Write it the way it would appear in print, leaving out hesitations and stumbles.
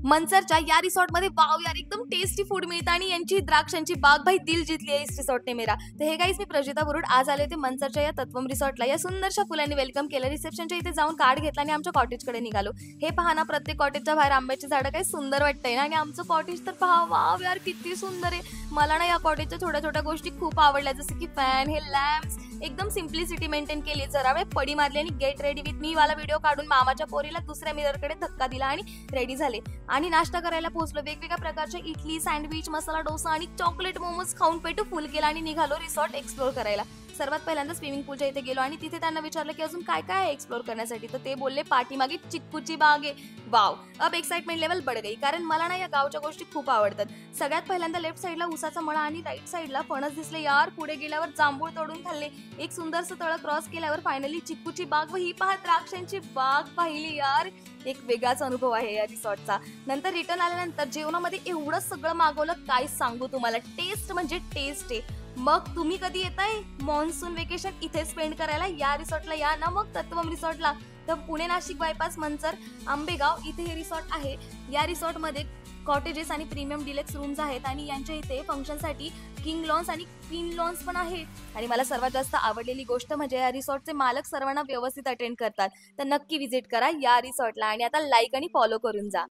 मनसरच्या या रिसॉर्टमध्ये वाव यार एकदम टेस्टी फूड मिळतं आणि यांची द्राक्षांची बाग भाई दिल जितली आहे इस रिसॉर्टने मेरा. तर हे गाईस मी प्रजिता बुरुड आज आले होते मनसरच्या या तत्वम रिसॉर्टला. या सुंदरशा फुलांनी वेलकम केलं. रिसेप्शनच्या इथे जाऊन कार्ड घेतला आणि आमच्या कॉटेजकडे निघालो. हे पहा ना, प्रत्येक कॉटेजच्या बाहेर आंब्याची झाडं काय सुंदर वाटतंय ना, आणि आमचं कॉटेज तर पहा वाव यार किती सुंदर आहे. मला ना या कॉटेजच्या छोट्या छोट्या गोष्टी खूप आवडल्या, जसं की फॅन, हे लॅम्प्स, एकदम सिम्प्लिसिटी मेंटेन केली. जरा वेळ पडी मारली आणि गेट रेडी विथ मी वाला व्हिडिओ काढून मामाच्या पोरीला दुसऱ्या मिररकडे धक्का दिला आणि रेडी झाले. आणि नाश्ता करायला पोहोचलो. वेगवेगळ्या प्रकारच्या इडली, सँडविच, मसाला डोसा आणि चॉकलेट मोमोज खाऊन पेट फुल केला आणि निघालो रिसॉर्ट एक्सप्लोर करायला. सर्वात पहिल्यांदा स्विमिंग पूलच्या इथे गेलो आणि तिथे त्यांना विचारलं की अजून काय काय आहे एक्सप्लोर करण्यासाठी. तर ते बोलले पाठीमागे चिक्कूची बाग आहे. वाव, अब एक्साइटमेंट लेवल बढ़ गई, कारण मला ना या गावच्या गोष्टी खूप आवडतात. सगळ्यात पहिल्यांदा लेफ्ट साईडला उसाचा मळा आणि राईट साईडला फणस दिसले यार. पुढे गेल्यावर जांभूळ तोडून खाल्ले. एक सुंदरसं तळ क्रॉस केल्यावर फायनली चिक्कूची बाग व ही पहा द्राक्षांची बाग पाहिली यार. एक वेगळाच अनुभव आहे या रिसॉर्टचा. नंतर रिटर्न आल्यानंतर जेवणामध्ये एवढं सगळं मागवलं काय सांगू तुम्हाला. टेस्ट म्हणजे टेस्ट आहे. मग तुम्ही कधी येताय मॉन्सून वेकेशन इथे स्पेंड करायला, या रिसॉर्टला या ना मग तत्वम रिसॉर्टला. तर पुणे नाशिक बायपास मनसर आंबेगाव इथे हे रिसॉर्ट आहे. या रिसॉर्टमध्ये कॉटेजेस आणि प्रीमियम डिलेक्स रूम्स आहेत आणि यांच्या इथे फंक्शनसाठी किंग लॉन्स आणि क्वीन लॉन्स पण आहे. आणि मला सर्वात जास्त आवडलेली गोष्ट म्हणजे या रिसॉर्टचे मालक सर्वांना व्यवस्थित अटेंड करतात. तर नक्की विजिट करा या रिसॉर्टला आणि आता लाईक आणि फॉलो करून जा.